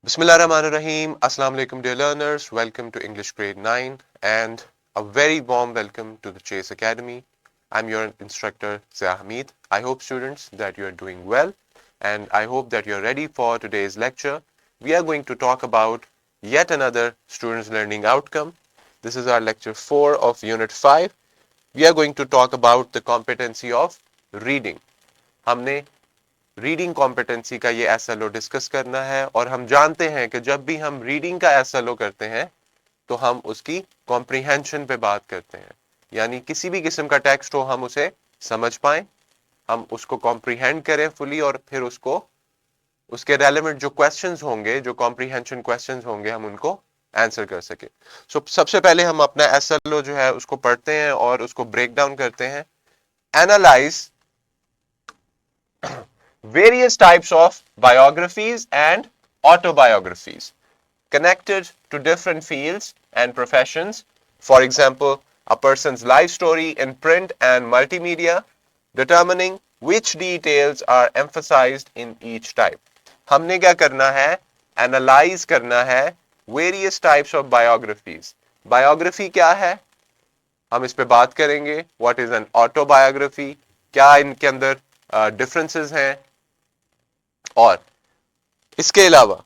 Bismillahirrahmanirrahim. Assalamu alaikum dear learners. Welcome to English grade 9 and a very warm welcome to the Chase Academy. I'm your instructor Zia Hamid. I hope students that you are doing well and I hope that you're ready for today's lecture. We are going to talk about yet another students learning outcome. This is our lecture 4 of unit 5. We are going to talk about the competency of reading. हमने reading competency का ये SLO discuss करना है और हम जानते हैं कि जब भी हम रीडिंग का एसएलओ करते हैं तो हम उसकी कॉम्प्रिहेंशन पे बात करते हैं, यानी किसी भी किस्म का टेक्स्ट हो हम उसे समझ पाएं, हम उसको कॉम्प्रिहेंड करें फुली और फिर उसको उसके रेलेवेंट जो क्वेश्चंस होंगे, जो कॉम्प्रिहेंशन क्वेश्चंस होंगे, हम उनको आंसर कर सके। सबसे पहले हम अपना एसएलओ जो है उसको पढ़ते हैं और उसको ब्रेक डाउन करते हैं। Analyse various types of biographies and autobiographies connected to different fields and professions. For example, a person's life story in print and multimedia, determining which details are emphasized in each type. हमने क्या करना है? Analyze करना है various types of biographies. Biography क्या है? हम इस पे बात करेंगे। What is an autobiography? क्या इनके अंदर differences हैं? और इसके अलावा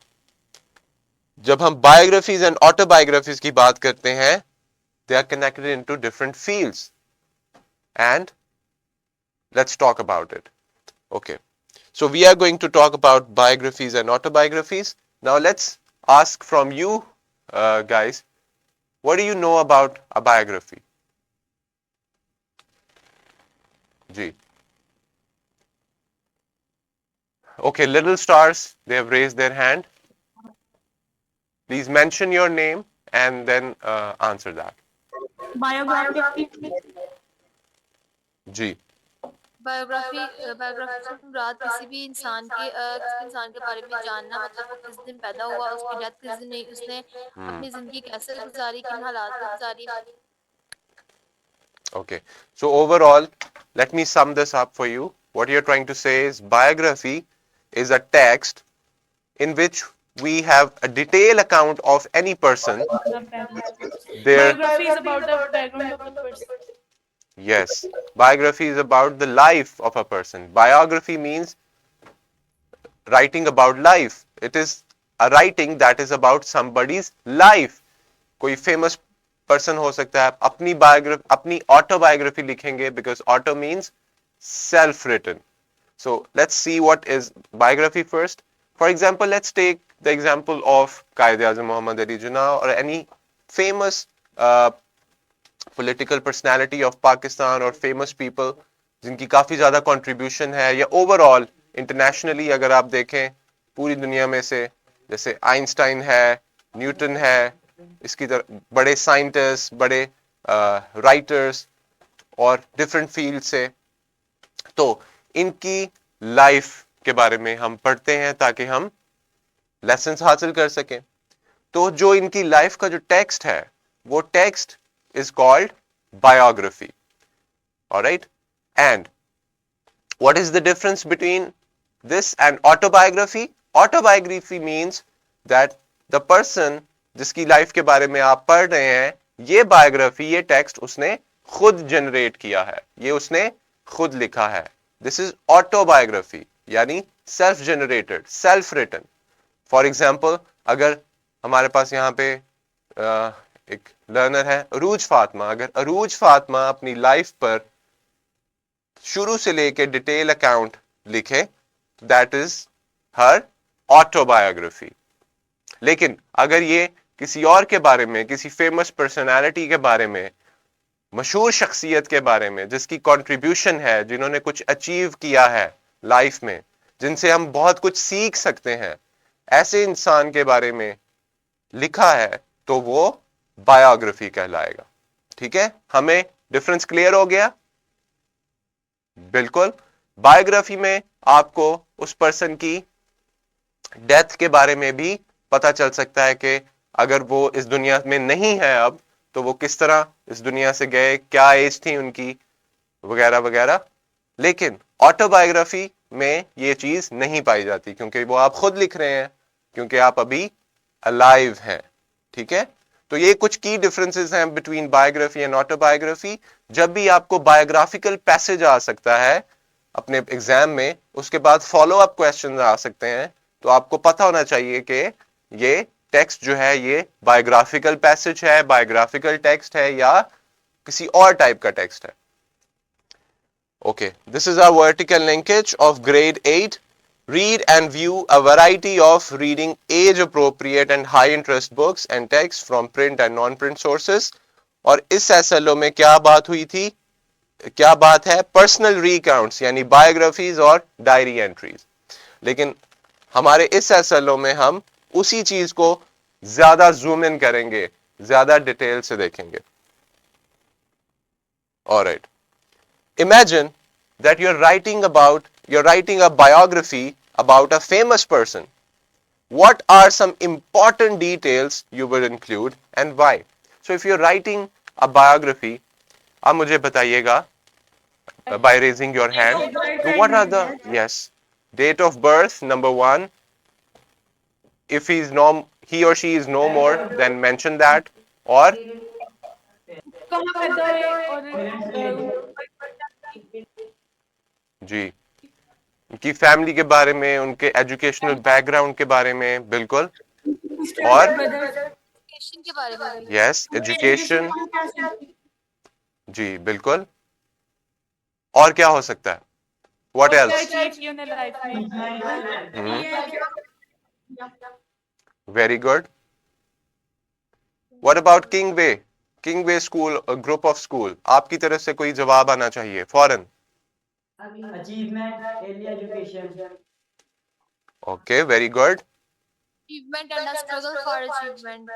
जब हम बायोग्राफीज एंड ऑटोबायोग्राफीज की बात करते हैं, they are connected into different fields and let's talk about it. Okay, so we are going to talk about biographies and autobiographies. Now let's ask from you guys, what do you know about a biography? जी, okay, little stars, they have raised their hand. Please mention your name and then answer that. Biography जी, biography से मुराद किसी भी इंसान के बारे में जानना, मतलब वो किस दिन पैदा हुआ, उसकी डेथ किस दिन हुई, उसने अपनी जिंदगी कैसे गुजारी, किन हालात में गुजारी। okay. So overall, let me sum this up for you. What you're trying to say is biography is a text in which we have a detailed account of any person. Their biography is about the background of the person. yes, biography is about the life of a person. Biography means writing about life. It is a writing that is about somebody's life. कोई famous person हो सकता है, अपनी biography, अपनी autobiography लिखेंगे because auto means self-written. So let's see what is biography first. For example, let's take the example of Quaid-e-Azam Muhammad Ali Jinnah or any famous political personality of Pakistan or famous people जिनकी काफी ज्यादा contribution है, या overall internationally अगर आप देखें पूरी दुनिया में से, जैसे आइंस्टाइन है, न्यूटन है, इसकी तरह बड़े साइंटिस्ट, बड़े राइटर्स और डिफरेंट फील्ड से, तो इनकी लाइफ के बारे में हम पढ़ते हैं ताकि हम लेसन्स हासिल कर सकें। तो जो इनकी लाइफ का जो टेक्स्ट है वो text is called biography. Alright? And what is the difference between this and autobiography? Autobiography means that the person जिसकी लाइफ के बारे में आप पढ़ रहे हैं, ये बायोग्राफी, ये टेक्स्ट उसने खुद जनरेट किया है, ये उसने खुद लिखा है. दिस इज ऑटोबायोग्राफी, यानी self generated, self written. For example, अगर हमारे पास यहाँ पे एक लर्नर है अरूज फातिमा, अगर अरूज फातिमा अपनी लाइफ पर शुरू से लेके डिटेल अकाउंट लिखे, दैट इज हर ऑटोबायोग्राफी. लेकिन अगर ये किसी और के बारे में, किसी फेमस पर्सनालिटी के बारे में, मशहूर शख्सियत के बारे में जिसकी कंट्रीब्यूशन है, जिन्होंने कुछ अचीव किया है लाइफ में, जिनसे हम बहुत कुछ सीख सकते हैं, ऐसे इंसान के बारे में लिखा है, तो वो बायोग्राफी कहलाएगा. ठीक है, हमें डिफरेंस क्लियर हो गया? बिल्कुल. बायोग्राफी में आपको उस पर्सन की डेथ के बारे में भी पता चल सकता है कि अगर वो इस दुनिया में नहीं है अब, तो वो किस तरह इस दुनिया से गए, क्या एज थी उनकी, वगैरह वगैरह. लेकिन ऑटोबायोग्राफी में ये चीज नहीं पाई जाती, क्योंकि वो आप खुद लिख रहे हैं, क्योंकि आप अभी अलाइव हैं, ठीक है। तो ये कुछ की डिफरेंसेस हैं बिटवीन बायोग्राफी एंड ऑटोबायोग्राफी। जब भी आपको बायोग्राफिकल पैसेज आ सकता है अपने एग्जाम में, उसके बाद फॉलो अप क्वेश्चन आ सकते हैं, तो आपको पता होना चाहिए कि ये टेक्स्ट जो है ये बायोग्राफिकल पैसेज है, बायोग्राफिकल टेक्स्ट है या किसी और टाइप का टेक्स्ट है। Okay, this is our vertical linkage of grade 8. Read and view a variety of reading age appropriate and high interest books and texts from print and non-print sources. और इस SLO में क्या बात हुई थी, क्या बात है, पर्सनल रिकाउंट्स यानी बायोग्राफीज और डायरी एंट्रीज। लेकिन हमारे इस SLO में हम उसी चीज को ज्यादा जूम इन करेंगे, ज्यादा डिटेल से देखेंगे। Alright, imagine that you're writing a biography about a famous person. What are some important details you would include and why? So if you're writing a biography, आप मुझे बताइएगा by raising your hand. So what are the, yes, date of birth, number one. If he or she is no more, then mention that. और कहाँ पैदा हुए और जी, उनकी family के बारे में, उनके एजुकेशनल बैकग्राउंड के बारे में, बिल्कुल। और एजुकेशन के बारे में भी। यस, एजुकेशन, जी बिल्कुल। और क्या हो सकता है, what else? Very good. What about Kingway school, group of school? आपकी तरफ से कोई जवाब आना चाहिए फौरन। Achievement, early education. Okay, very good. Achievement and a struggle for achievement.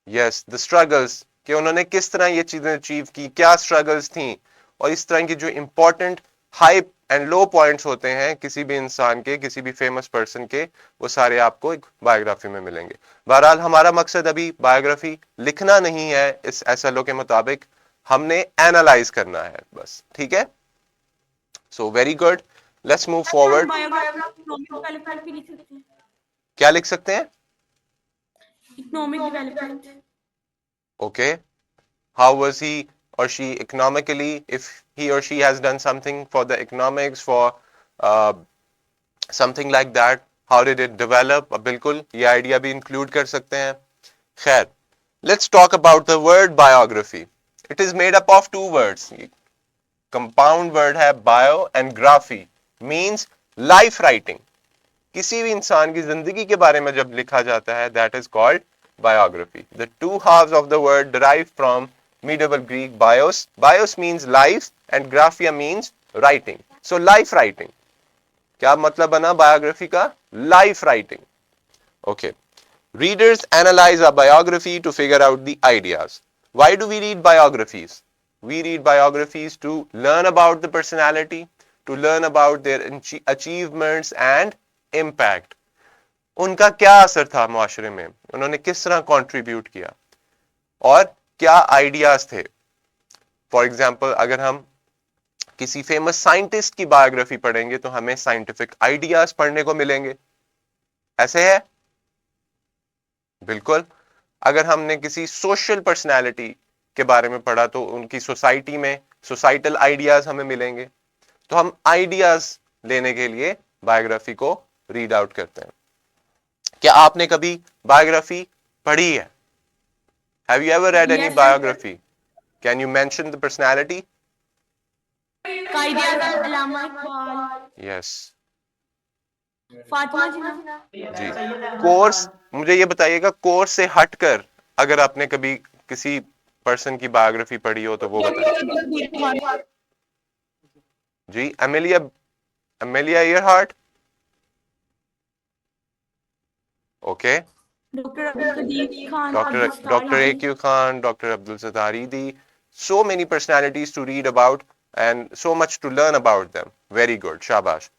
Yes, the struggles, कि उन्होंने किस तरह ये चीजें अचीव की, क्या स्ट्रगल्स थी, और इस तरह की जो important high and low points होते हैं किसी भी इंसान के, किसी भी फेमस पर्सन के, वो सारे आपको एक बायोग्राफी में मिलेंगे। बहरहाल हमारा मकसद अभी बायोग्राफी लिखना नहीं है इस SLO के मुताबिक, हमने एनालाइज करना है बस, ठीक है। So very good, let's move forward. क्या लिख सकते हैं? Economic development. Okay, how was he or she economically, if he or she has done something for the economics, for uh, something like that, how did it develop? बिल्कुल ये idea भी include कर सकते हैं। खैर, let's talk about the word biography. It is made up of two words. Compound word है bio and graphy, means life writing. किसी भी इंसान की जिंदगी के बारे में जब लिखा जाता है, that is called biography. The two halves of the word derive from medieval Greek bios. Bios means life and graphia means writing. So life writing. क्या मतलब बना biography का? Life writing. Okay. Readers analyze a biography to figure out the ideas. Why do we read biographies? We read biographies to learn about the personality, to learn about their achievements and impact. उनका क्या असर था माशरे में, उन्होंने किस तरह contribute किया और क्या आइडियाज थे। फॉर एग्जाम्पल, अगर हम किसी फेमस साइंटिस्ट की बायोग्राफी पढ़ेंगे तो हमें साइंटिफिक आइडियाज पढ़ने को मिलेंगे, ऐसे है? बिल्कुल। अगर हमने किसी सोशल पर्सनालिटी के बारे में पढ़ा तो उनकी सोसाइटी में सोसाइटल आइडियाज हमें मिलेंगे। तो हम आइडियाज लेने के लिए बायोग्राफी को रीड आउट करते हैं। क्या आपने कभी बायोग्राफी पढ़ी है? Have you ever read any Yes, sir. biography? Can you mention the personality? कायदे आज़म, अल्लामा इकबाल, Yes. फातिमा जिन्ना। जी। कोर्स, मुझे ये बताइएगा, कोर्स से हटकर अगर आपने कभी किसी पर्सन की बायोग्राफी पढ़ी हो तो वो बताइए। जी, Amelia Earhart. Okay. Doctor AQ Khan, Dr. Abdul Sattar Idi. So many personalities to read about and so much to learn about them. Very good, shabash.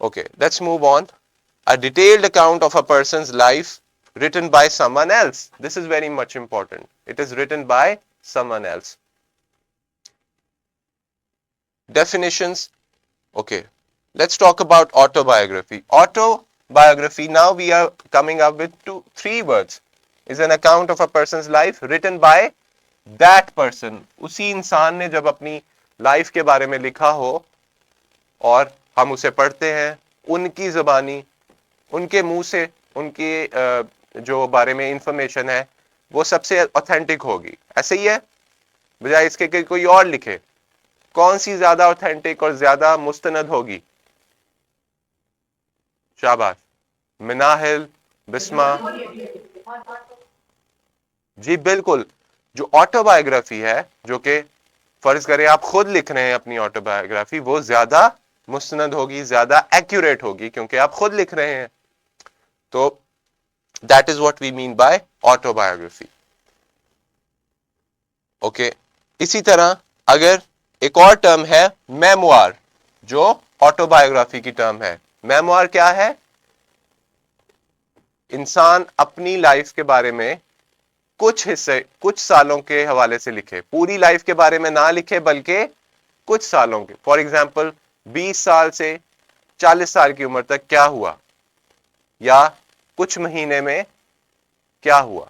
Okay, let's move on. A detailed account of a person's life written by someone else. This is very much important. It is written by someone else. Definitions. Okay, let's talk about autobiography. Auto biography. Now we are coming up with three words. Is an account of a person's life written by that person. उसी इंसान ने जब अपनी life के बारे में लिखा हो और हम उसे पढ़ते हैं, उनकी ज़बानी, उनके मुंह से उनकी जो बारे में इंफॉर्मेशन है वो सबसे ऑथेंटिक होगी. ऐसे ही है, बजाय इसके कि कोई और लिखे. कौन सी ज्यादा ऑथेंटिक और ज्यादा मुस्तनद होगी? शाबाश. मिनाहिल, बिस्मा. जी बिल्कुल. जो ऑटोबायोग्राफी है, जो कि फर्ज करें आप खुद लिख रहे हैं अपनी ऑटोबायोग्राफी, वो ज्यादा मुस्तनद होगी, ज्यादा एक्यूरेट होगी, क्योंकि आप खुद लिख रहे हैं. तो that is what we mean by autobiography. Okay. इसी तरह अगर एक और टर्म है मेमोआर, जो ऑटोबायोग्राफी की टर्म है. मेमोआर क्या है? इंसान अपनी लाइफ के बारे में कुछ हिस्से, कुछ सालों के हवाले से लिखे. पूरी लाइफ के बारे में ना लिखे, बल्कि कुछ सालों के. फॉर एग्जाम्पल 20 साल से 40 साल की उम्र तक क्या हुआ, या कुछ महीने में क्या हुआ.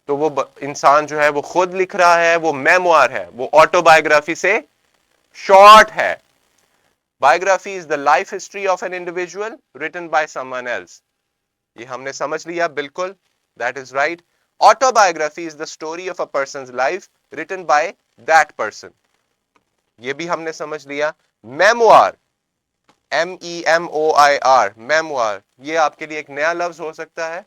तो वो इंसान जो है वो खुद लिख रहा है, वो मेमोआर है, वो ऑटोबायोग्राफी से शॉर्ट है. Biography is the life history of an individual written by someone else. ये हमने समझ लिया, बिल्कुल, that is right. Autobiography is the story of a person's life written by that person. ये भी हमने समझ लिया. मेमोआर, MEMOIR, मेमोआर, ये आपके लिए एक नया लफ्ज हो सकता है.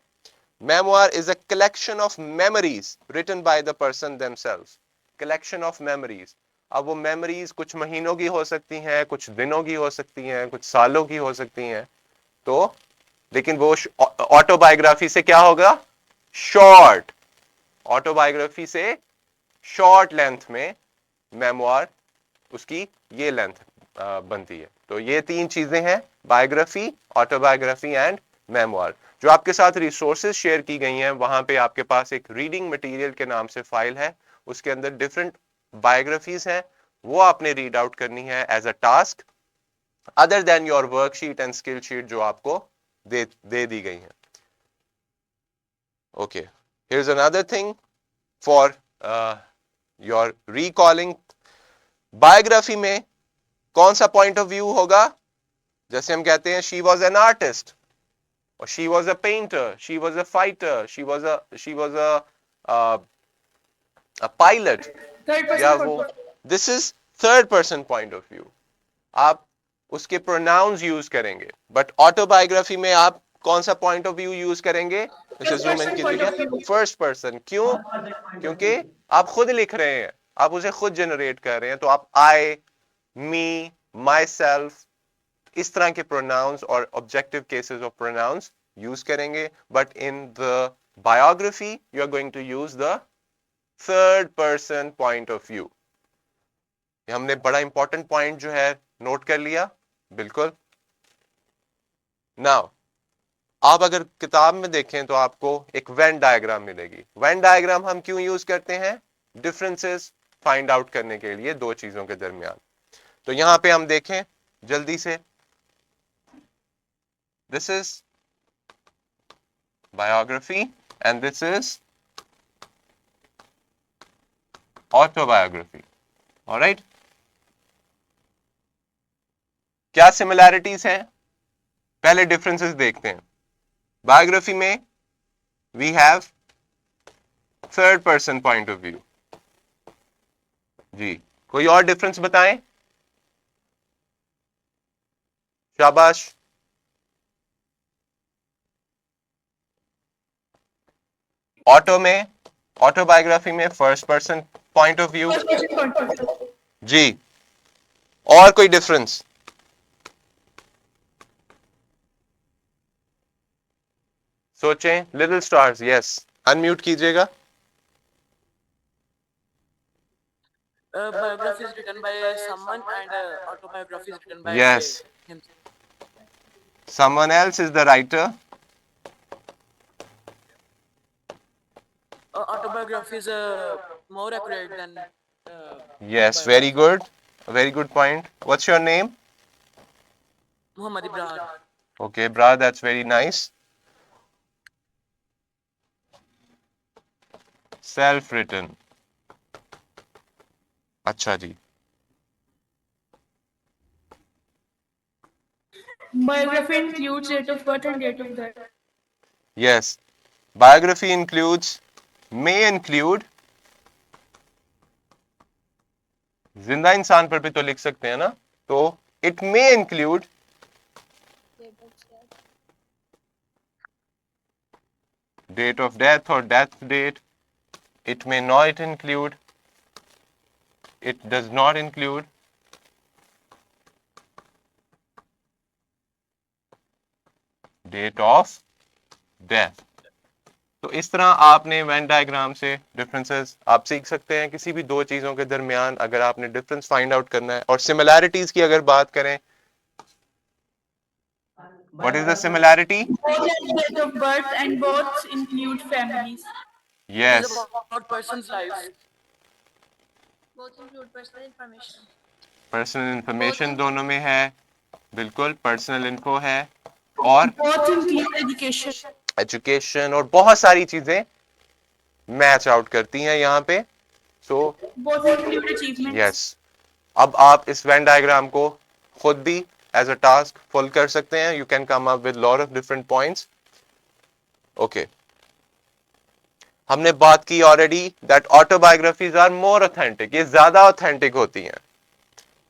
Memoir is a collection of memories written by the person themselves. Collection of memories. अब वो memories कुछ महीनों की हो सकती हैं, कुछ दिनों की हो सकती हैं, कुछ सालों की हो सकती हैं. तो लेकिन वो ऑटोबायोग्राफी से क्या होगा? शॉर्ट. ऑटोबायोग्राफी से शॉर्ट लेंथ में मेमोआर, उसकी ये लेंथ बनती है. तो ये तीन चीजें हैं, बायोग्राफी, ऑटोबायोग्राफी एंड मेमोआर. जो आपके साथ रिसोर्सेज शेयर की गई हैं, वहां पे आपके पास एक रीडिंग मटेरियल के नाम से फाइल है. उसके अंदर डिफरेंट बायोग्राफीज हैं, वो आपने रीड आउट करनी है as a task, other than your worksheet and skill sheet जो आपको दे दी गई है. Okay. Here is another thing for your recalling. Biography में कौन सा पॉइंट ऑफ व्यू होगा? जैसे हम कहते हैं she was an artist, or she was a painter, she was a fighter, she was a pilot. Third या पर्सन वो, this is third person point of view. आप उसके pronouns यूज करेंगे. बट ऑटोबायोग्राफी में आप कौन सा पॉइंट ऑफ व्यू यूज करेंगे? इसे जूम इन कीजिएगा. First person. क्यों? क्योंकि आप खुद लिख रहे हैं, आप उसे खुद जनरेट कर रहे हैं. तो आप आई, मी, माई सेल्फ, इस तरह के प्रोनाउंस और objective cases of pronouns use करेंगे. But in the biography you are going to use the third person point of view. हमने बड़ा इंपॉर्टेंट पॉइंट जो है नोट कर लिया. बिल्कुल. नाउ आप अगर किताब में देखें तो आपको एक वेन डायग्राम मिलेगी. वेन डायग्राम हम क्यों यूज करते हैं? डिफरेंसेस फाइंड आउट करने के लिए दो चीजों के दरमियान. तो यहां पे हम देखें जल्दी से. This is biography and this is autobiography. All right? क्या similarities हैं? पहले differences देखते हैं. Biography में we have third person point of view. जी, कोई और difference बताएं? शाबाश. ऑटो में, ऑटोबायोग्राफी में first person point of view. जी. और कोई डिफरेंस? सोचें. Little stars. यस, अनम्यूट कीजिएगा. Biography is written by someone and autobiography is written by Yes. himself. Someone else is the writer. Autobiography is more accurate than. Yes, very good. A very good point. What's your name? Muhammad Ibrahim. Okay, brah, that's very nice. Self-written. अच्छा जी. Biography includes date of birth and date of death. Yes. Biography includes, may include, जिंदा इंसान पर भी तो लिख सकते हैं ना, तो it may include date of death or death date. It may not include, it does not include date of death. तो इस तरह आपने वेन डायग्राम से डिफरेंसेस आप सीख सकते हैं किसी भी दो चीजों के दरमियान अगर आपने डिफरेंस फाइंड आउट करना है. और सिमिलैरिटीज की अगर बात करें, what is the similarity? Both have date of birth and both include families. It is yes, about person's lives. both include personal information. Personal information दोनों में है, बिल्कुल पर्सनल इन्फो है, और Both include education. एजुकेशन, और बहुत सारी चीजें मैच आउट करती हैं यहाँ पे. सो Both include achievements. यस, अब आप इस वेन डायग्राम को खुद भी एज अ टास्क फुल कर सकते हैं. You can come up with lot of different points. Okay, हमने बात की already that autobiographies are more authentic. ये ज्यादा ऑथेंटिक होती हैं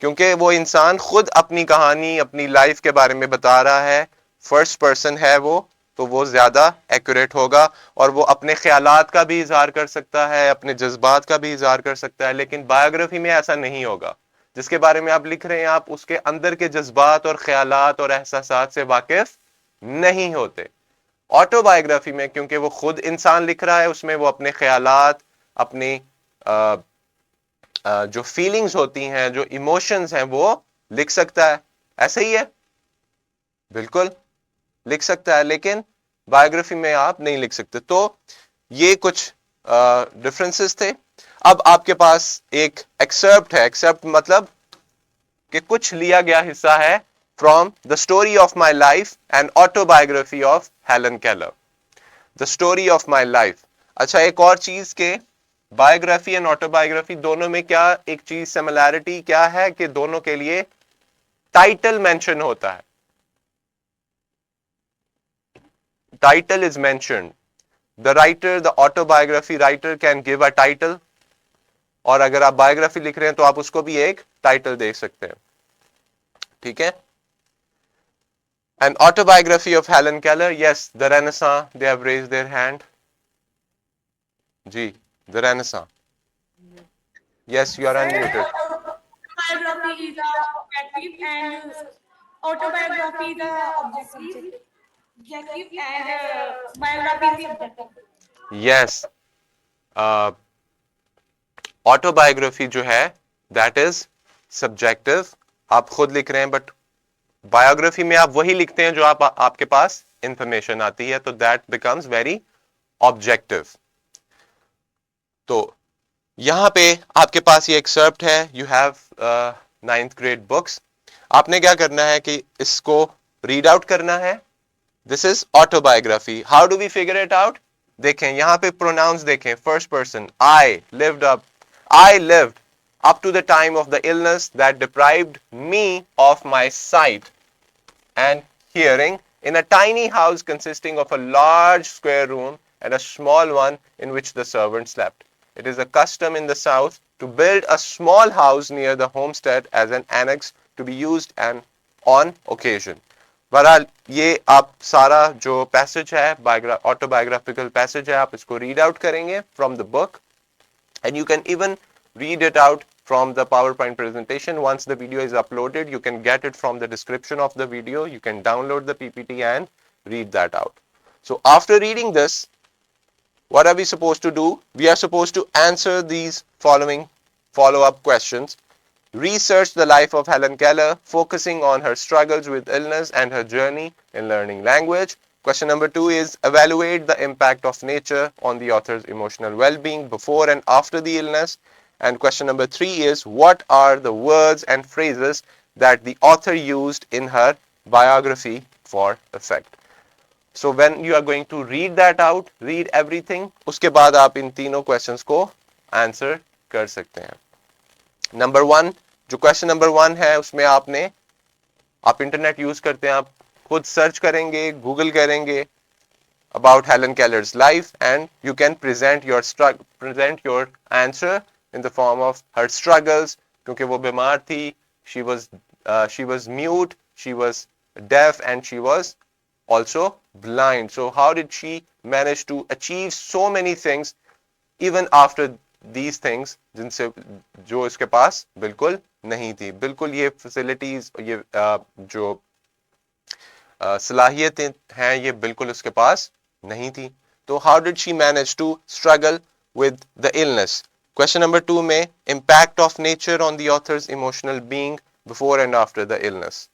क्योंकि वो इंसान खुद अपनी कहानी अपनी लाइफ के बारे में बता रहा है, फर्स्ट पर्सन है वो, तो वो ज्यादा एक्यूरेट होगा और वो अपने ख्यालात का भी इजहार कर सकता है, अपने जज्बात का भी इजहार कर सकता है. लेकिन बायोग्राफी में ऐसा नहीं होगा. जिसके बारे में आप लिख रहे हैं आप उसके अंदर के जज्बात और ख्यालात और एहसासात से वाकिफ नहीं होते. ऑटोबायोग्राफी में क्योंकि वो खुद इंसान लिख रहा है, उसमें वो अपने ख्यालात, अपनी जो फीलिंग्स होती हैं, जो इमोशंस हैं, वो लिख सकता है. ऐसा ही है, बिल्कुल लिख सकता है, लेकिन बायोग्राफी में आप नहीं लिख सकते. तो ये कुछ डिफरेंसेस थे. अब आपके पास एक एक्सेप्ट है. एक्सेप्ट मतलब कि कुछ लिया गया हिस्सा है from the story of my life and autobiography of Helen Keller. The story of my life. अच्छा, एक और चीज के बायोग्राफी एंड ऑटोबायोग्राफी दोनों में क्या एक चीज सिमिलैरिटी क्या है कि दोनों के लिए टाइटल मेंशन होता है. Title is mentioned. The writer, the autobiography writer can give a title, और अगर आप बायोग्राफी लिख रहे हैं तो आप उसको भी एक टाइटल दे सकते हैं. ठीक है. An autobiography of Helen Keller. Yes, the Renaissance, they have raised their hand. Ji, the Renaissance. Yes, you are unmuted. Biography is objective and autobiography is objective. Objective and biography is subjective. Yes. Autobiography जो है that is subjective. आप खुद लिख रहे हैं, but biography में आप वही लिखते हैं जो आपके पास इंफॉर्मेशन आती है, तो दैट बिकम्स वेरी ऑब्जेक्टिव. तो यहां पे आपके पास ये एक्सर्प्ट है. You have 9th grade books. आपने क्या करना है कि इसको रीड आउट करना है. This is autobiography. How do we figure it out? देखें यहां पे प्रोनाउंस देखें. First person, I lived up to the time of the illness that deprived me of my sight and hearing in a tiny house consisting of a large square room and a small one in which the servant slept. It is a custom in the South to build a small house near the homestead as an annex to be used on occasion. बहरहाल ये आप सारा जो passage है autobiographical passage है, आप इसको read out करेंगे from the book, and you can even read it out from the PowerPoint presentation. Once the video is uploaded, you can get it from the description of the video. You can download the PPT and read that out. So after reading this, what are we supposed to do? We are supposed to answer these following follow-up questions. Research the life of Helen Keller, focusing on her struggles with illness and her journey in learning language. Question number 2 is evaluate the impact of nature on the author's emotional well-being before and after the illness. And question number 3 is what are the words and phrases that the author used in her biography for effect. So when you are going to read that out, read everything, उसके बाद आप इन तीनों questions को answer कर सकते हैं. Number 1, जो question number 1 है उसमें आप इंटरनेट यूज करते हैं, आप खुद सर्च करेंगे, गूगल करेंगे about Helen Keller's life and you can present your answer in the form of her struggles, क्योंकि वो बीमार थी, she was mute, she was deaf and she was also blind. So how did she manage to achieve so many things even after these things जिनसे जो इसके पास बिल्कुल नहीं थी. बिल्कुल ये facilities, ये जो सलाहियतें हैं ये बिल्कुल उसके पास नहीं थी. तो how did she manage to struggle with the illness? Question number 2 में impact of nature on the author's emotional being before and after the illness.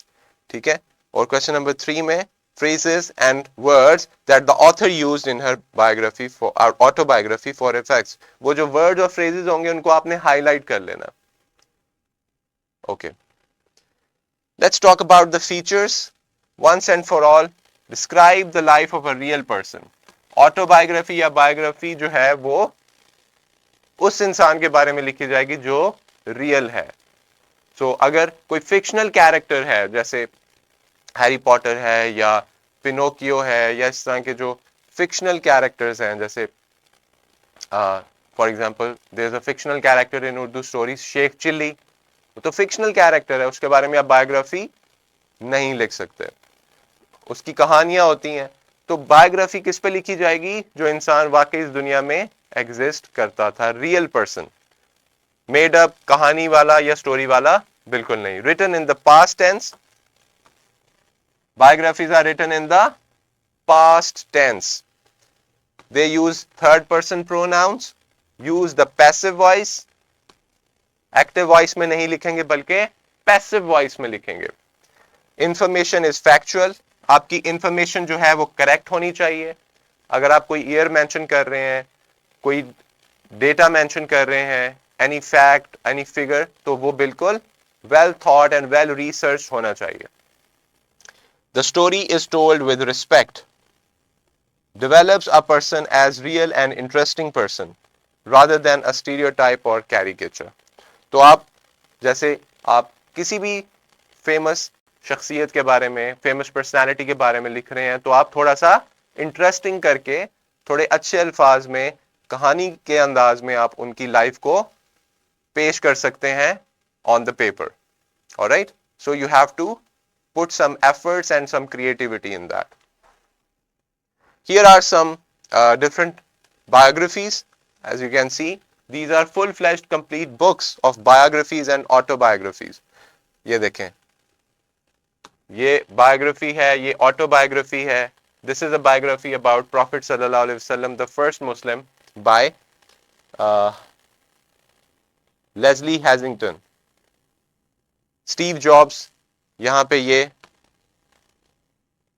ठीक है. और question number 3 में phrases and words that the author used in her biography for our autobiography for effects. वो जो words और phrases होंगे उनको आपने highlight कर लेना. Okay. Let's talk about the features. Once and for all, describe the life of a real person. Autobiography या biography जो है वो उस इंसान के बारे में लिखी जाएगी जो real है. So अगर कोई fictional character है जैसे हैरी पॉटर है या पिनोकियो है या इस तरह के जो fictional characters हैं, जैसे for example there is a fictional character in Urdu stories Sheikh Chilli, तो fictional character है, उसके बारे में आप biography नहीं लिख सकते, उसकी कहानियां होती हैं. तो बायोग्राफी किस पे लिखी जाएगी? जो इंसान वाकई इस दुनिया में एग्जिस्ट करता था, रियल पर्सन. मेड अप कहानी वाला या स्टोरी वाला बिल्कुल नहीं. Written in the past tense, biographies are written in the past tense. They use third person pronouns, use the passive voice. Active voice में नहीं लिखेंगे बल्कि passive voice में लिखेंगे. Information is factual. आपकी इंफॉर्मेशन जो है वो करेक्ट होनी चाहिए. अगर आप कोई ईयर मेंशन कर रहे हैं, कोई डेटा मेंशन कर रहे हैं, एनी फैक्ट, एनी फिगर, तो वो बिल्कुल well thought and well research होना चाहिए. The story is told with respect, develops a person as real and interesting person rather than a stereotype or caricature. तो आप जैसे आप किसी भी फेमस शख्सियत के बारे में, फेमस पर्सनालिटी के बारे में लिख रहे हैं, तो आप थोड़ा सा इंटरेस्टिंग करके थोड़े अच्छे अल्फाज में, कहानी के अंदाज में आप उनकी लाइफ को पेश कर सकते हैं on the paper. Alright? So you have to put some efforts and some creativity in that. Here are some different biographies. As you can see, these are full-fledged complete books of biographies and autobiographies. ये देखें, ये biography है, ये autobiography है. This is a biography about Prophet sallallahu alaihi wasallam, the first Muslim, by Leslie Haslington. Steve Jobs, यहाँ पे ये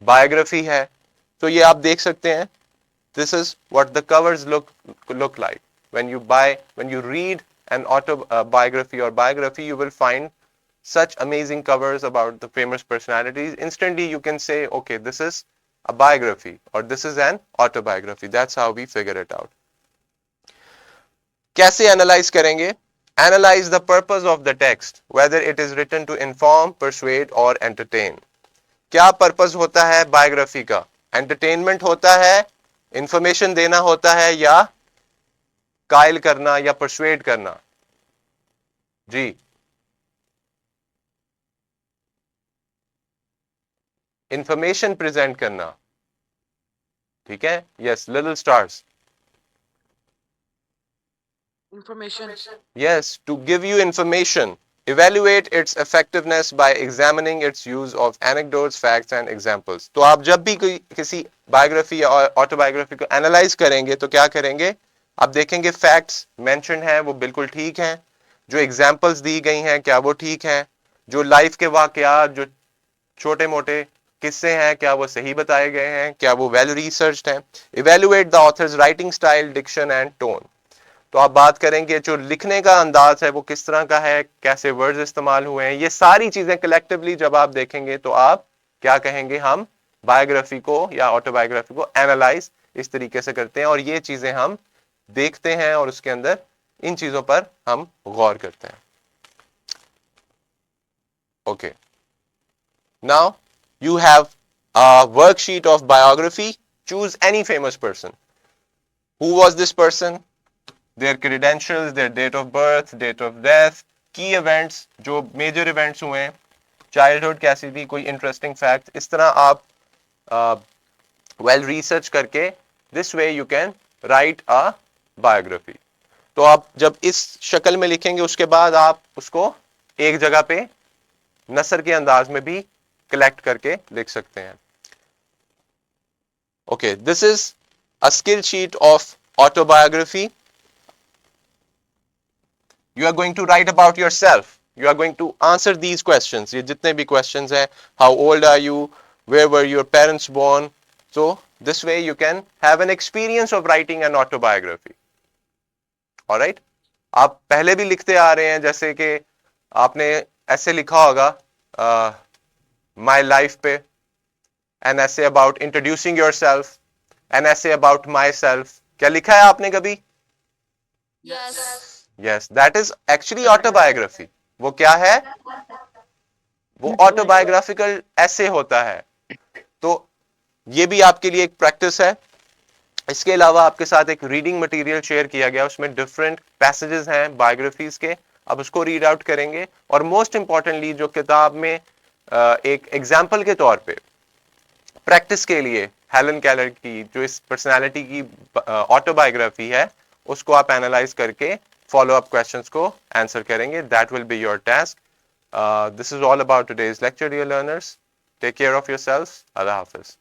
biography है. तो ये आप देख सकते हैं. This is what the covers look like. When you read an autobiography or biography, you will find such amazing covers about the famous personalities. Instantly you can say, okay, this is a biography or this is an autobiography. That's how we figure it out. कैसे analyze करेंगे? Analyze the purpose of the text, whether it is written to inform, persuade or entertain. क्या purpose होता है biography का? Entertainment होता है, information देना होता है, या कायल करना या persuade करना? जी, information present करना. ठीक है? Yes, little stars. Information. Yes, to give you information. Evaluate its effectiveness by examining its use of anecdotes, facts and examples. तो आप जब भी किसी biography या autobiography को analyze करेंगे तो क्या करेंगे? आप देखेंगे facts mentioned हैं वो बिल्कुल ठीक हैं, जो examples दी गई हैं क्या वो ठीक हैं, जो life के वाकयात, जो छोटे मोटे किस्से हैं क्या वो सही बताए गए हैं, क्या वो well researched हैं. Evaluate the author's writing style, diction and tone. तो आप बात करेंगे जो लिखने का अंदाज है वो किस तरह का है, कैसे वर्ड्स इस्तेमाल हुए हैं. ये सारी चीजें कलेक्टिवली जब आप देखेंगे तो आप क्या कहेंगे? हम बायोग्राफी को या ऑटोबायोग्राफी को एनालाइज इस तरीके से करते हैं और ये चीजें हम देखते हैं और उसके अंदर इन चीजों पर हम गौर करते हैं. Okay. Now you have a worksheet of biography. Choose any famous person. Who was this person? Their credentials, their date of birth, date of death, key events, जो major events हुए हैं, childhood कैसी थी, कोई interesting fact, इस तरह आप well research करके this way you can write a biography. तो आप जब इस शक्ल में लिखेंगे उसके बाद आप उसको एक जगह पे नसर के अंदाज में भी कलेक्ट करके लिख सकते हैं. Okay, this is a skill sheet of autobiography. You are going to write about yourself. You are going to answer these questions. ये जितने भी questions हैं, how old are you, where were your parents born? So this way you can have an experience of writing an autobiography. All right? आप पहले भी लिखते आ रहे हैं, जैसे कि आपने ऐसे लिखा होगा my life पे, an essay about introducing yourself, an essay about myself. क्या लिखा है आपने कभी? Yes. Yes, that is actually autobiography. वो क्या है? वो autobiographical essay होता है. तो ये भी आपके लिए एक प्रैक्टिस है. इसके अलावा आपके साथ एक रीडिंग मटेरियल शेयर किया गया, उसमें डिफरेंट पैसेजेस हैं बायोग्राफीज के. अब उसको रीड आउट करेंगे और मोस्ट इंपॉर्टेंटली जो किताब में एक एग्जाम्पल के तौर पे प्रैक्टिस के लिए हेलन केलर की जो इस पर्सनालिटी की ऑटोबायोग्राफी है उसको आप एनालाइज करके फॉलो अप क्वेश्चंस को आंसर करेंगे. That will be your task. This is all about today's lecture dear learners. Take care of yourselves. अल्लाह हाफिज.